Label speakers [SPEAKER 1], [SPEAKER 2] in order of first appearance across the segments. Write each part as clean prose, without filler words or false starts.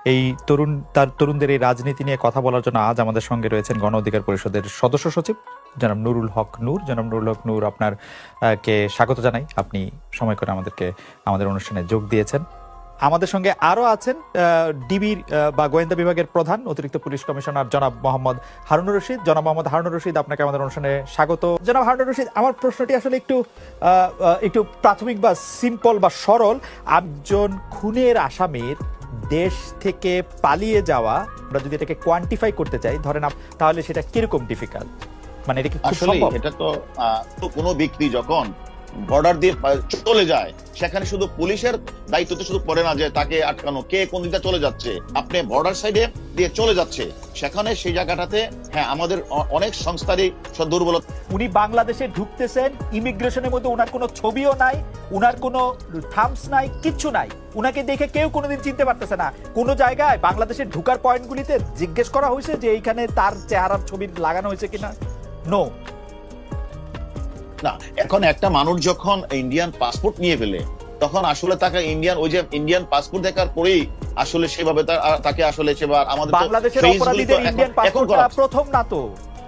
[SPEAKER 1] এই তরুণদের এই রাজনীতি নিয়ে কথা বলার জন্য আজ আমাদের সঙ্গে রয়েছেন গণ অধিকার পরিষদের সদস্য সচিব জনাব নুরুল হক নূর। জনাব নুরুল হক নূর, আপনার কে স্বাগত জানাই। আপনি সময় করে আমাদের অনুষ্ঠানে যোগ দিয়েছেন। আমাদের সঙ্গে আরো আছেন ডিবির বা গোয়েন্দা বিভাগের প্রধান অতিরিক্ত পুলিশ কমিশনার জনাব মোহাম্মদ হারুনুর রশিদ। জনাব মোহাম্মদ হারুনুর রশিদ, আপনাকে আমাদের অনুষ্ঠানে স্বাগত। জনাব হারুনুর রশিদ, আমার প্রশ্নটি আসলে একটু প্রাথমিক বা সিম্পল বা সরল। একজন খুনের আসামির দেশ থেকে পালিয়ে যাওয়া, আমরা যদি এটাকে কোয়ান্টিফাই করতে চাই, ধরেন তাহলে সেটা কিরকম ডিফিকাল্ট? মানে এটা কি খুব সম্ভব?
[SPEAKER 2] এটা তো কোনো ব্যক্তি যখন বর্ডার দিয়ে চলে যায়, সেখানে শুধু পুলিশের দায়িত্ব তো শুধু পড়ে না যে তাকে আটকানো, কে কোন দিকে চলে যাচ্ছে। আপনি বর্ডার সাইডে দিয়ে চলে যাচ্ছে, সেখানে সেই জায়গাটাতে হ্যাঁ আমাদের অনেক সংস্থারই দুর্বলতা।
[SPEAKER 1] উনি বাংলাদেশে ঢুকতেছেন, ইমিগ্রেশনের মধ্যে উনার কোনো ছবিও নাই, উনার কোনো থামস নাই, কিচ্ছু নাই। উনাকে দেখে কেউ কোনোদিন চিনতে পারতেছে না। কোনো জায়গায় বাংলাদেশের ঢুকার পয়েন্টগুলিতে জিজ্ঞেস করা হয়েছে যে এইখানে তার চেহারার ছবি লাগানো হয়েছে কিনা? নো।
[SPEAKER 2] না, এখন একটা মানুষ যখন ইন্ডিয়ান পাসপোর্ট নিয়ে ফেলে, তখন আসলে তাকে ইন্ডিয়ান পাসপোর্ট দেখার পরেই আসলে সেভাবে তাকে আসলে সেবার আমাদের
[SPEAKER 1] বাংলাদেশের অপরাধীদের ইন্ডিয়ান পাসপোর্ট প্রথম না তো।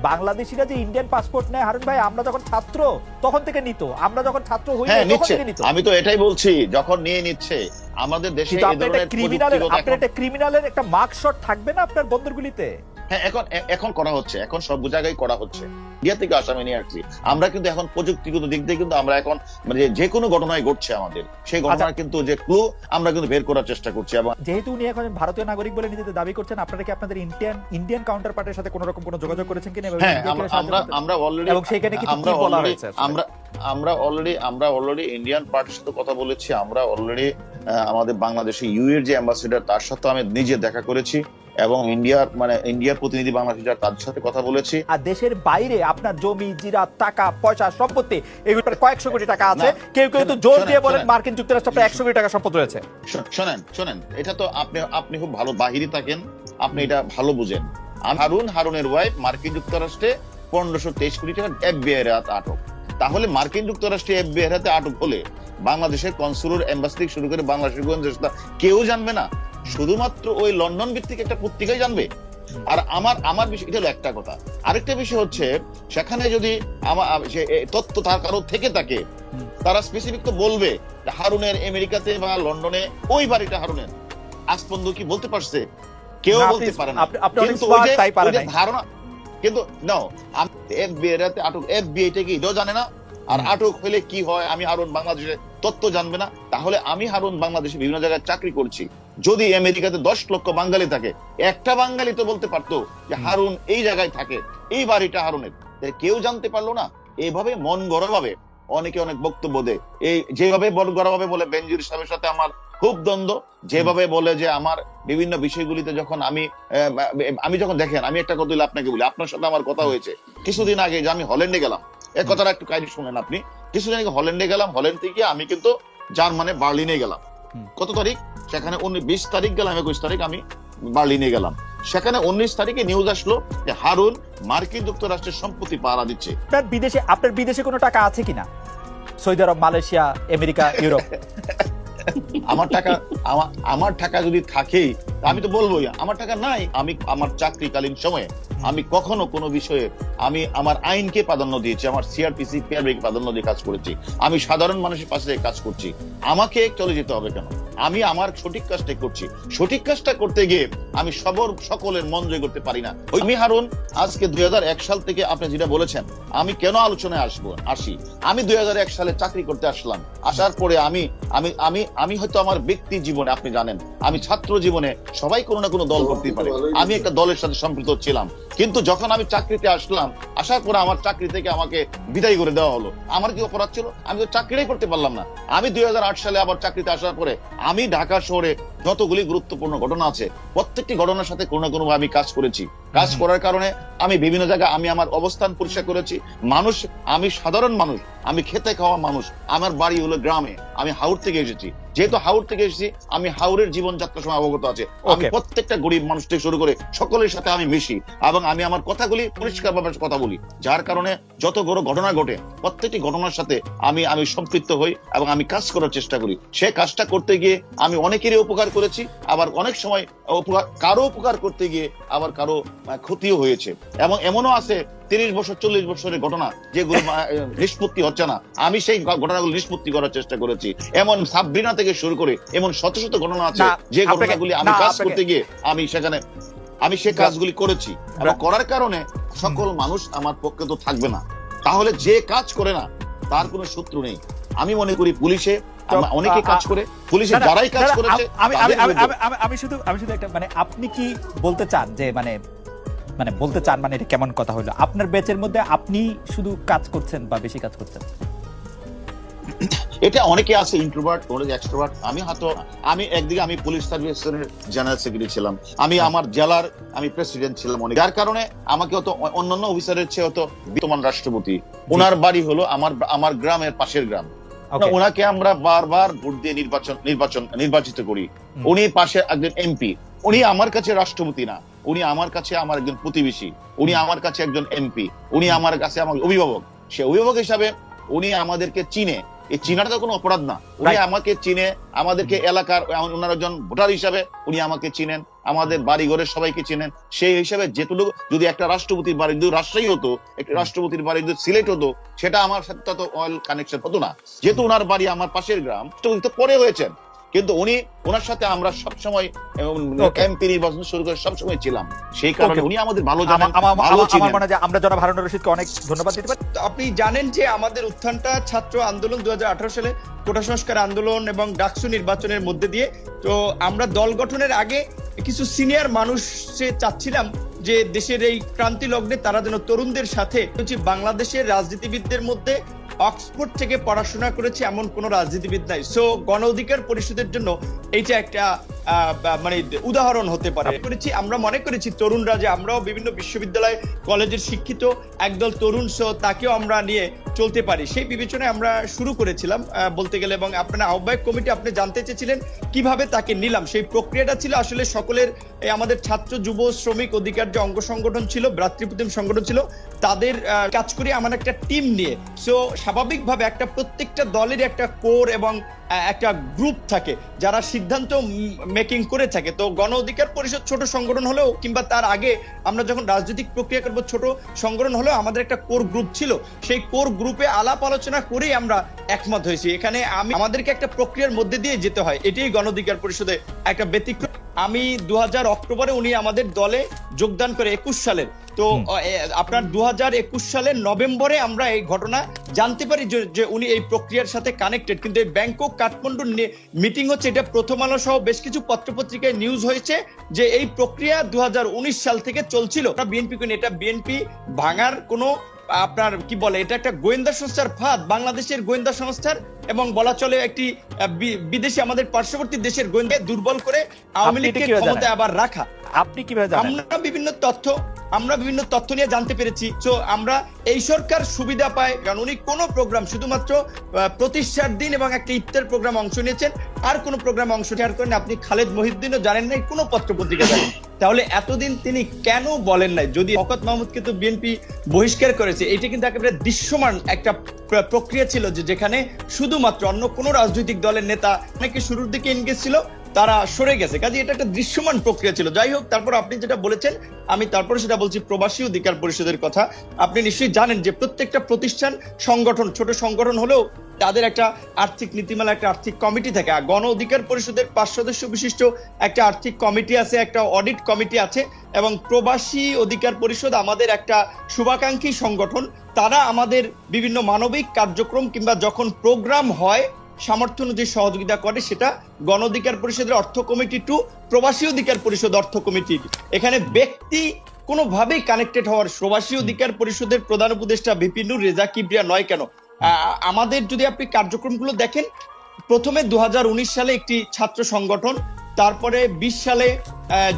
[SPEAKER 1] বাংলাদেশিরা যে ইন্ডিয়ান পাসপোর্ট নেয় হারুন ভাই, আমরা যখন ছাত্র তখন থেকে নিত, আমরা যখন ছাত্র হই তখন থেকে নিত।
[SPEAKER 2] আমি তো এটাই বলছি, যখন নিয়ে নিচ্ছে আমাদের দেশে এই ধরনের
[SPEAKER 1] ক্রিমিনালের একটা মার্কশট থাকবে না আপনার বন্দরগুলিতে?
[SPEAKER 2] হ্যাঁ, এখন করা হচ্ছে, এখন সব জায়গায় করা হচ্ছে। ইন্ডিয়া থেকে আসামি নিয়ে আসছি আমরা, কিন্তু এখন প্রযুক্তিগত দিক দিয়ে কিন্তু আমরা এখন মানে যে কোনো ঘটনায় ঘটছে আমাদের সেই ঘটনার কিন্তু যে ক্লু আমরা কিন্তু বের করার চেষ্টা করছি। এবং
[SPEAKER 1] যেহেতু উনি এখন ভারতীয় নাগরিক বলে নিজেদের দাবি করছেন, আপনারা কি আপনাদের ইন্ডিয়ান কাউন্টার পার্টির সাথে কোনো রকম কোনো যোগাযোগ করেছেন কিনা?
[SPEAKER 2] হ্যাঁ, আমরা অলরেডি,
[SPEAKER 1] এবং সেখানে কি বলা হয়েছে?
[SPEAKER 2] আমরা অলরেডি ইন্ডিয়ান পার্টির সাথে কথা বলেছি। আমরা অলরেডি আমাদের বাংলাদেশে ইউএর যে অ্যাম্বাসেডর, তার সাথে আমি নিজে দেখা করেছি এবং ইন্ডিয়ার প্রতিনিধি বাংলাদেশ তাদের সাথে কথা বলেছি।
[SPEAKER 1] আর দেশের বাইরে আপনার জমি, জিরা, টাকা পয়সা, সম্পত্তি এগুলো কয়েকশো কোটি টাকা আছে। কেউ তো জোর দিয়ে বলেন মার্কিন যুক্তরাষ্ট্রে প্রায় 100 কোটি টাকা সম্পদ রয়েছে।
[SPEAKER 2] শোনেন, এটা তো আপনি খুব ভালো বাহিরে থাকেন, আপনি এটা ভালো বুঝেন। হারুনের ওয়াইফ মার্কিন যুক্তরাষ্ট্রে 1523 কোটি টাকা এফবিআই এর হাতে আটক। তাহলে মার্কিন যুক্তরাষ্ট্রে এফবিআই এর হাতে আটক হলে বাংলাদেশের কনসুলার, এম্বাসি থেকে শুরু করে বাংলাদেশের গোয়েন্দা কেউ জানবে না, শুধুমাত্র ওই লন্ডন ভিত্তিক একটা পত্রিকাই জানবে। আর আমার বিষয় এটা হলো একটা কথা। আরেকটা বিষয় হচ্ছে, সেখানে যদি তথ্য তার কারো থেকে থাকে, তারা স্পেসিফিক তো বলবে হারুনের আমেরিকাতে বা লন্ডনে ওই বাড়িটা হারুনের। আজ পর্যন্ত কি বলতে পারছে? কেউ বলতে পারে না। কিন্তু ওই যে ধারণা, কিন্তু নাও এফবিআই এর হাতে আটক, এফবিআই টা কি এটাও জানে না। আর আটক হলে কি হয়, আমি হারুন বাংলাদেশের তথ্য জানবে না? তাহলে আমি হারুন বাংলাদেশে বিভিন্ন জায়গায় চাকরি করছি, যদি আমেরিকাতে 10 লক্ষ বাঙালি থাকে, একটা বাঙালি তো বলতে পারতো যে হারুন এই জায়গায় থাকে, এই বাড়িটা হারুনের। কেউ জানতে পারলো না। এইভাবে মন গড়া ভাবে অনেকে অনেক বক্তব্য দেয়। এই যেভাবে মন গড়া ভাবে বলে বেনজির সাহেবের সাথে আমার খুব দ্বন্দ্ব, যেভাবে বলে যে আমার বিভিন্ন বিষয়গুলিতে যখন আমি যখন দেখেন, আমি একটা কথা আপনাকে বলি, আপনার সাথে আমার কথা হয়েছে কিছুদিন আগে যে আমি হল্যান্ডে গেলাম। এই কথাটা একটু কাইন্ডলি শুনেন আপনি। কিছুদিন আগে হল্যান্ডে গেলাম, হল্যান্ড থেকে আমি কিন্তু জার্মানে বার্লিনে গেলাম। কত তারিখ? সেখানে 20 তারিখ গেলাম, 21 তারিখ আমি বার্লিনে গেলাম। সেখানে 19 তারিখে নিউজ আসলো যে হারুন মার্কিন যুক্তরাষ্ট্রের সম্পত্তি পাহারা দিচ্ছে।
[SPEAKER 1] আপনার বিদেশে কোনো টাকা আছে কিনা? সৌদি আরব, মালয়েশিয়া, আমেরিকা, ইউরোপ?
[SPEAKER 2] আমার টাকা যদি থাকেই আমি তো বলবোই আমার টাকা নাই। আমি আমার চাকরিকালীন সময়ে আমি কখনো কোনো বিষয়ে আমি আমার আইনকে প্রাধান্য দিয়েছি, আমার সিআরপিসি পিআরবিকে প্রাধান্য দিয়ে কাজ করেছি। আমি সাধারণ মানুষের পাশে কাজ করছি। আমাকে চলে যেতে হবে কেন? আমি আমার সঠিক কাজটা করছি। সঠিক কাজটা করতে গিয়ে আমি সকলের মন জয় করতে পারি না। আমি হারুন আজকে 2001 সাল থেকে আপনি যেটা বলেছেন, আমি কেন আলোচনায় আসি, আমি 2001 সালে চাকরি করতে আসলাম। আসার পরে আমি হয়তো আমার ব্যক্তি জীবনে, আপনি জানেন আমি ছাত্র জীবনে সবাই কোনো না কোনো দল করতেই পারে, আমি একটা দলের সাথে সম্পৃক্ত ছিলাম। কিন্তু যখন আমি চাকরিতে আসলাম, আসার পরে আমার চাকরি থেকে আমাকে বিদায় করে দেওয়া হলো। আমার কি অপরাধ ছিল? আমি তো চাকরিটাই করতে পারলাম না। আমি 2008 সালে আবার চাকরিতে আসার পরে আমি ঢাকা শহরে যতগুলি গুরুত্বপূর্ণ ঘটনা আছে, প্রত্যেকটি ঘটনার সাথে কোনো না কোনো আমি কাজ করেছি। কাজ করার কারণে আমি বিভিন্ন জায়গায় আমি আমার অবস্থান পরিষ্কার করেছি। আমি সাধারণ মানুষ, আমি খেতে খাওয়া মানুষ, আমার বাড়ি হলো গ্রামে, আমি হাওড় থেকে এসেছি। যেহেতু হাওড় থেকে এসেছি, আমি হাওড়ের জীবনযাত্রার সময় অবগত আছে। আমি প্রত্যেকটা গরিব মানুষ থেকে শুরু করে সকলের সাথে আমি মিশি এবং আমি আমার কথাগুলি পরিষ্কারভাবে কথা বলি, যার কারণে যত বড় ঘটনা ঘটে প্রত্যেকটি ঘটনার সাথে আমি সম্পৃক্ত হই এবং আমি কাজ করার চেষ্টা করি। সে কাজটা করতে গিয়ে আমি অনেকেরই উপকার করেছি, আবার অনেক সময় কারো উপকার করতে গিয়ে আবার কারো ক্ষতিও হয়েছে। এবং এমনও আছে 30 বছর 40 বছরের ঘটনা যেগুলো নিষ্পত্তি হচ্ছে না, আমি সেই ঘটনাগুলো নিষ্পত্তি করার চেষ্টা করেছি। এমন সাবরিনা থেকে শুরু করে এমন শত শত ঘটনা আছে যে ঘটনাগুলি আমি কাজ করতে গিয়ে আমি সে কাজগুলি করেছি, এবং করার কারণে সকল মানুষ আমার পক্ষে তো থাকবে না। তাহলে যে কাজ করে না তার কোনো শত্রু নেই। আমি মনে করি পুলিশে অনেকে কাজ করে, পুলিশে যারাই কাজ করেছে
[SPEAKER 1] আমি শুধু একটা মানে আপনি কি বলতে চান যে মানে বলতে চান মানে এটা কেমন কথা হলো, আপনার ব্যাচের মধ্যে আপনি শুধু কাজ করছেন বা বেশি কাজ করছেন?
[SPEAKER 2] এটা অনেকে আছে ইন্ট্রোভার্ট, অনেকে এক্সট্রোভার্ট। আমি একদিকে আমি পুলিশ সার্ভিসের জেনারেল সেক্রেটারি ছিলাম, আমি আমার জেলার আমি প্রেসিডেন্ট ছিলাম, যার কারণে আমাকে হয়তো অন্যান্য অফিসারের চেয়ে হয়তো বিদ্যমান রাষ্ট্রপতি, ওনার বাড়ি হলো আমার গ্রামের পাশের গ্রাম। ওনাকে আমরা বারবার ভোট দিয়ে নির্বাচিত করি। উনি পাশে একজন এমপি, উনি আমার কাছে রাষ্ট্রপতি না, উনি আমার কাছে আমার একজন প্রতিবেশী, উনি আমার কাছে একজন এমপি, উনি আমার কাছে আমার অভিভাবক। সে অভিভাবক হিসাবে উনি আমাদেরকে চিনে, এই চিনাটা তো কোনো অপরাধ না। উনি আমাকে চিনে, আমাদেরকে এলাকার ওনার একজন ভোটার হিসাবে উনি আমাকে চিনেন, আমাদের বাড়ি ঘরের সবাইকে চিনেন। সেই হিসাবে যেটুকু যদি একটা রাষ্ট্রপতির বাড়ি যদি রাজশাহী হতো, একটা রাষ্ট্রপতির বাড়ি যদি সিলেট হতো, সেটা আমার সাথে তো অয়েল কানেকশন হতো না। যেহেতু ওনার বাড়ি আমার পাশের গ্রাম, তো পরে হয়েছেন, কিন্তু ওনার সাথে আমরা সবসময় এমপি নির্বাচন শুরু করে সবসময় ছিলাম। সেই কারণে উনি আমাদের ভালো জানেন, ভালো চিনেন। আমার মনে হয় যে আমরা জনাব হারুনুর রশিদকে অনেক ধন্যবাদ দিতে পারি।
[SPEAKER 3] আপনি জানেন যে আমাদের উত্থানটা ছাত্র আন্দোলন 2018 সালে কোটা সংস্কার আন্দোলন এবং ডাকসু নির্বাচনের মধ্যে দিয়ে। তো আমরা দল গঠনের আগে কিছু সিনিয়র মানুষ চাচ্ছিলাম যে দেশের এই ক্রান্তি লগ্নে তারা যেন তরুণদের সাথে, বাংলাদেশের রাজনীতিবিদদের মধ্যে অক্সফোর্ড থেকে পড়াশোনা করেছে এমন কোন রাজনীতিবিদ নাই। সো গণ অধিকার পরিষদের জন্য এইটা একটা মানে উদাহরণ হতে পারে। আমরা মনে করেছি তরুণরা যে আমরাও বিভিন্ন বিশ্ববিদ্যালয় কলেজের শিক্ষিত একদল তরুণ, সো তাকেও আমরা নিয়ে চলতে পারি, সেই বিবেচনায় আমরা শুরু করেছিলাম বলতে গেলে। এবং আপনার আহ্বায়ক কমিটি আপনি জানতে চেয়েছিলেন কিভাবে তাকে নিলাম, সেই প্রক্রিয়াটা ছিল আসলে সকলের আমাদের ছাত্র যুব শ্রমিক অধিকার যে অঙ্গ সংগঠন ছিল, ভ্রাতৃপ্রতিম সংগঠন ছিল, তাদের কাজ করে আমার একটা টিম নিয়ে। সো স্বাভাবিকভাবে একটা প্রত্যেকটা দলের একটা কোর এবং একটা গ্রুপ থাকে যারা সিদ্ধান্ত মেকিং করে থাকে। তো গণ অধিকার পরিষদ ছোট সংগঠন হলেও কিংবা তার আগে আমরা যখন রাজনৈতিক প্রক্রিয়া করবো, ছোট সংগঠন হলেও আমাদের একটা কোর গ্রুপ ছিল। সেই কোর গ্রুপে আলাপ আলোচনা করেই আমরা একমত হয়েছি। এখানে আমাদেরকে একটা প্রক্রিয়ার মধ্যে দিয়ে যেতে হয়, এটাই গণ অধিকার পরিষদে একটা ব্যতিক্রম। আমি 2000 অক্টোবরে উনি আমাদের দলে যোগদান করে 21 সালের। তো আপনার 2021 সালের নভেম্বরে আমরা এই ঘটনা জানতে পারি যে উনি এই প্রক্রিয়ার সাথে কানেক্টেড। কিন্তু এই ব্যাংকক কাঠমান্ডুর মিটিং হচ্ছে, এটা প্রথম আলো সহ বেশ কিছু পত্রপত্রিকায় নিউজ হয়েছে যে এই প্রক্রিয়া 2019 সাল থেকে চলছিল। বিএনপি এটা বিএনপি ভাঙার কোনো আপনার কি বলে, এটা একটা গোয়েন্দা সংস্থার ফাঁদ, বাংলাদেশের গোয়েন্দা সংস্থার, এবং বলা চলে একটি বিদেশি আমাদের পার্শ্ববর্তী দেশের গোয়েন্দা দুর্বল করে আওয়ামী লীগকে ক্ষমতায় আবার রাখা।
[SPEAKER 1] আপনি কিভাবে জানেন?
[SPEAKER 3] আমরা বিভিন্ন তথ্য নিয়ে জানতে পেরেছি। তো আমরা এই সরকার সুবিধা পায়, কারণ উনি কোনো প্রোগ্রাম শুধুমাত্র প্রতিষ্ঠার দিন এবং একটা ইফতার প্রোগ্রাম অংশ নিয়েছেন, আর কোনো প্রোগ্রামে অংশ শেয়ার করেন। আপনি খালেদ মহিউদ্দিনও জানেন নাই, কোনো পত্রপত্রিকা জানেন। তাহলে এতদিন তিনি কেন বলেন নাই? যদি শওকত মাহমুদকে তো বিএনপি বহিষ্কার করেছে, এটা কিন্তু একেবারে দৃশ্যমান একটা প্রক্রিয়া ছিল যেখানে শুধুমাত্র অন্য কোনো রাজনৈতিক দলের নেতা নাকি শুরুর দিকে এনগেজ ছিল, তারা সরে গেছে। কাজে এটা একটা দৃশ্যমান প্রক্রিয়া ছিল। যাই হোক, তারপর আপনি যেটা বলেছেন আমি তারপরে সেটা বলছি, প্রবাসী অধিকার পরিষদের কথা। আপনি নিশ্চয়ই জানেন যে প্রত্যেকটা প্রতিষ্ঠান সংগঠন, ছোট সংগঠন হলেও তাদের একটা আর্থিক নীতিমালা, একটা আর্থিক কমিটি থাকে। আর গণ অধিকার পরিষদের 5 সদস্য বিশিষ্ট একটা আর্থিক কমিটি আছে, একটা অডিট কমিটি আছে, এবং প্রবাসী অধিকার পরিষদ আমাদের একটা শুভাকাঙ্ক্ষী সংগঠন। তারা আমাদের বিভিন্ন মানবিক কার্যক্রম কিংবা যখন প্রোগ্রাম হয় সামর্থ্য অনুযায়ী সহযোগিতা করে। সেটা গণ অধিকার পরিষদের অর্থ কমিটি টু প্রবাসী অধিকার পরিষদ অর্থ কমিটি। এখানে ব্যক্তি কোনোভাবেই কানেক্টেড হওয়ার, প্রবাসী অধিকার পরিষদের প্রধান উপদেষ্টা ভিপি নূর রেজা কিবরিয়া নয় কেন? আমাদের যদি আপনি কার্যক্রমগুলো দেখেন, প্রথমে 2019 সালে একটি ছাত্র সংগঠন, তারপরে 20 সালে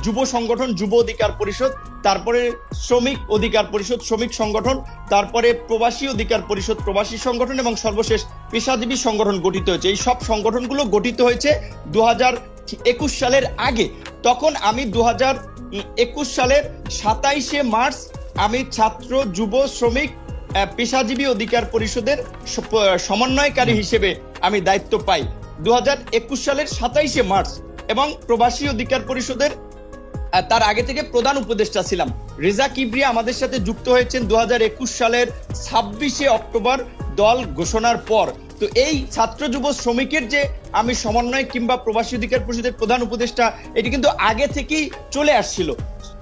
[SPEAKER 3] যুব সংগঠন যুব অধিকার পরিষদ, তারপরে শ্রমিক অধিকার পরিষদ শ্রমিক সংগঠন, তারপরে প্রবাসী অধিকার পরিষদ প্রবাসী সংগঠন এবং সর্বশেষ পেশাজীবী সংগঠন গঠিত হয়েছে। এই সব সংগঠনগুলো গঠিত হয়েছে 2021 সালের আগে। তখন আমি 2021 সালের 27শে মার্চ আমি ছাত্র যুব শ্রমিক পেশাজীবী অধিকার পরিষদের সমন্বয়কারী হিসেবে আমি দায়িত্ব পাই 2021 সালের 27শে মার্চ, এবং প্রবাসী অধিকার পরিষদের তার আগে থেকে প্রধান উপদেষ্টা ছিলাম। রেজা কিবরিয়া আমাদের সাথে যুক্ত হয়েছেন 2021 সালের 26শে অক্টোবর দল ঘোষণার পর। তো এই ছাত্র যুব শ্রমিকের যে আমি সমন্বয় কিংবা প্রবাসী অধিকার পরিষদের প্রধান উপদেষ্টা, এটি কিন্তু আগে থেকেই চলে আসছিল।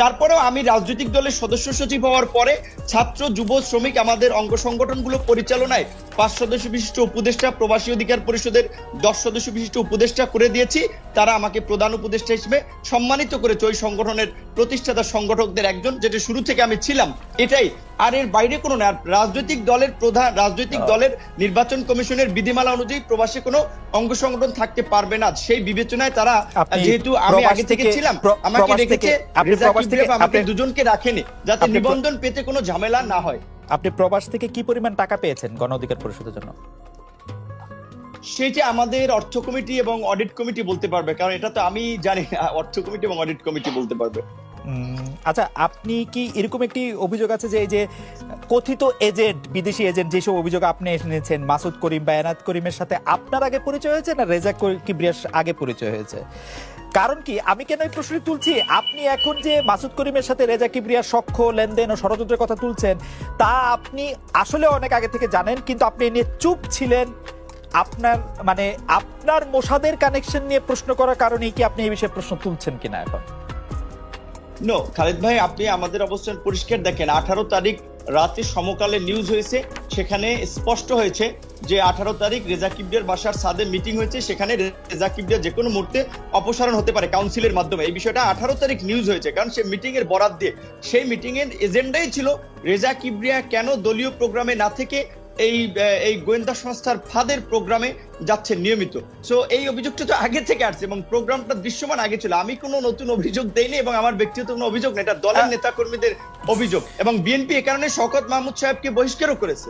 [SPEAKER 3] তারপরেও আমি রাজনৈতিক দলের সদস্য সচিব হওয়ার পরে ছাত্র যুব শ্রমিক আমাদের অঙ্গ সংগঠনগুলো পরিচালনায় 5 সদস্য বিশিষ্ট উপদেষ্টা, প্রবাসী অধিকার পরিষদের 10 সদস্য বিশিষ্ট উপদেষ্টা করে দিয়েছি। তারা আমাকে প্রধান উপদেষ্টা হিসেবে সম্মানিত করেছে, ওই সংগঠনের প্রতিষ্ঠাতা সংগঠকদের একজন, যেটা শুরু থেকে আমি ছিলাম, এটাই। আর এর বাইরে কোনো না। রাজনৈতিক দলের নির্বাচন কমিশনের বিধিমালা অনুযায়ী প্রবাসী কোনো অঙ্গ সংগঠন থাকতে পারবে না। সেই বিবেচনায় তারা, যেহেতু আমি আগে থেকে ছিলাম, আমাকে রেখেছে। রেজা কিবরিয়া আমাকে দুজনকে রাখেনি যাতে নিবন্ধন পেতে কোনো ঝামেলা না হয়।
[SPEAKER 1] আপনি প্রবাস থেকে কি পরিমাণ টাকা পেয়েছেন গণ অধিকার পরিষদের জন্য?
[SPEAKER 3] সেটা আমাদের অর্থ কমিটি এবং অডিট কমিটি বলতে পারবে, কারণ এটা তো আমি জানি না, অর্থ কমিটি এবং অডিট কমিটি বলতে পারবে।
[SPEAKER 1] আচ্ছা, আপনি কি এরকম একটি অভিযোগ আছে যে এই যে কথিত এজেন্ট, বিদেশি এজেন্ট, যেসব অভিযোগ আপনি এনেছেন, মাসুদ করিম বা এনায়েত করিমের সাথে আপনার আগে পরিচয় হয়েছে না রেজা কিবরিয়ার আগে পরিচয় হয়েছে? কারণ কি, আমি কেন এই প্রশ্নটি তুলছি, আপনি এখন যে মাসুদ করিমের সাথে রেজা কিবরিয়ার সখ্য, লেনদেন ও ষড়যন্ত্রের কথা তুলছেন, তা আপনি আসলে অনেক আগে থেকে জানেন, কিন্তু আপনি এ নিয়ে চুপ ছিলেন। আপনার মোসাদের কানেকশন নিয়ে প্রশ্ন করার কারণে কি আপনি এই বিষয়ে প্রশ্ন তুলছেন কিনা এখন?
[SPEAKER 3] নো খালেদ ভাই, আপনি আমাদের অবস্থান পরিষ্কার দেখেন। 18 তারিখ রাতে সমকালে নিউজ হয়েছে, সেখানে স্পষ্ট হয়েছে যে 18 তারিখ রেজা কিবরিয়ার বাসার ছাদে মিটিং হয়েছে, সেখানে রেজা কিবরিয়া যে কোনো মুহূর্তে অপসারণ হতে পারে কাউন্সিলের মাধ্যমে। এই বিষয়টা 18 তারিখ নিউজ হয়েছে, কারণ সে মিটিং এর বরাত দিয়ে, সেই মিটিং এর এজেন্ডাই ছিল রেজা কিবরিয়া কেন দলীয় প্রোগ্রামে না থেকে এই গোয়েন্দা সংস্থার ফাঁদের প্রোগ্রামে যাচ্ছে নিয়মিত। সো এই অভিযোগটা তো আগে থেকে আসছে এবং প্রোগ্রামটা দৃশ্যমান আগে ছিল। আমি কোনো নতুন অভিযোগ দেইনি এবং আমার ব্যক্তিগত কোনো অভিযোগ নেই, এটা দলের নেতাকর্মীদের অভিযোগ। এবং বিএনপি এ কারণে শওকত মাহমুদ সাহেবকে বহিষ্কারও করেছে।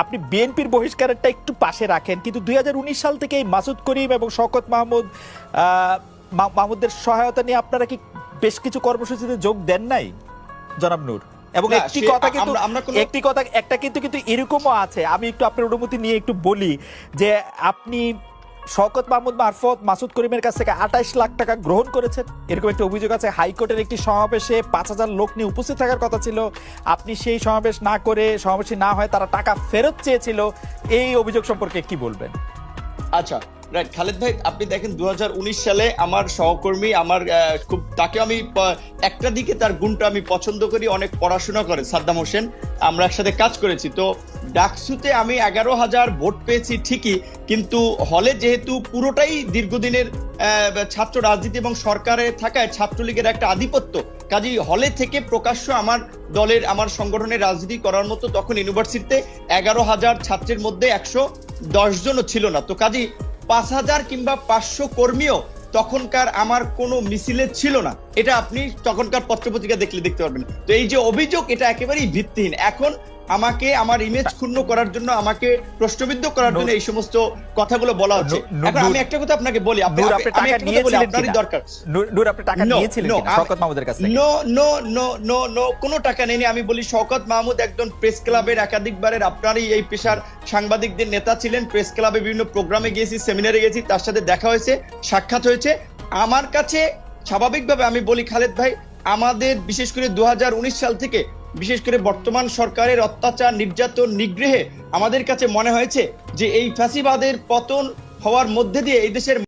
[SPEAKER 1] আপনি বিএনপির বহিষ্কারটা একটু পাশে রাখেন, কিন্তু 2019 সাল থেকে এই মাসুদ করিম এবং শওকত মাহমুদের সহায়তা নিয়ে আপনারা কি বেশ কিছু কর্মসূচিতে যোগ দেন নাই জনাব নূর? এবং একটা কিন্তু এরকমও আছে, আমি একটু আপনার অনুমতি নিয়ে একটু বলি, যে আপনি শওকত মাহমুদ মারফত মাসুদ করিমের কাছ থেকে 28 লাখ টাকা গ্রহণ করেছেন, এরকম একটা অভিযোগ আছে। হাইকোর্টের একটি সমাবেশে 5000 লোক নিয়ে উপস্থিত থাকার কথা ছিল, আপনি সেই সমাবেশে না হয় তারা টাকা ফেরত চেয়েছিল। এই অভিযোগ সম্পর্কে কি বলবেন?
[SPEAKER 3] আচ্ছা, রাইট খালেদ ভাই, আপনি দেখেন 2019 সালে আমার সহকর্মী, আমার খুব, তাকে আমি একটা দিকে তার গুণটা আমি পছন্দ করি, অনেক পড়াশোনা করে, সাদ্দাম হোসেন, আমরা একসাথে কাজ করেছি। তো ডাকসুতে আমি 11,000 ভোট পেয়েছি ঠিকই, কিন্তু হলে যেহেতু পুরোটাই দীর্ঘদিনের ছাত্র রাজনীতি এবং সরকারে থাকায় ছাত্রলীগের একটা আধিপত্য, কাজেই হলে থেকে প্রকাশ্য আমার দলের, আমার সংগঠনের রাজনীতি করার মতো তখন ইউনিভার্সিটিতে 11,000 ছাত্রের মধ্যে 110 জনও ছিল না। তো কাজেই 5,000 কিংবা 500 কর্মীও তখনকার আমার কোনো মিছিলে ছিল না। এটা আপনি তখনকার পত্রপত্রিকা দেখলে দেখতে পারবেন। তো এই যে অভিযোগ, এটা একেবারেই ভিত্তিহীন। এখন আমাকে আমার ইমেজ ক্ষুণ্ণ করার জন্য, আমাকে প্রশ্নবিদ্ধ করার জন্য এই সমস্ত কথাগুলো বলা হচ্ছে। এখন আমি একটা কথা আপনাকে বলি, আপনারই দরকার। কোনো টাকা নেই। আমি বলি, শওকত মাহমুদ একজন প্রেস ক্লাবের একাধিকবারের, আপনারই এই পেশার সাংবাদিকদের নেতা ছিলেন। প্রেস ক্লাবে বিভিন্ন প্রোগ্রামে গিয়েছি, সেমিনারে গেছি, তার সাথে দেখা হয়েছে, সাক্ষাৎ হয়েছে। আমার কাছে স্বাভাবিকভাবে আমি বলি খালেদ ভাই, আমাদের বিশেষ করে 2019 সাল থেকে, বিশেষ করে বর্তমান সরকারের অত্যাচার, নির্যাতন, নিগ্রহে আমাদের কাছে মনে হয়েছে যে এই ফ্যাসিবাদের পতন হওয়ার মধ্যে দিয়ে এই দেশের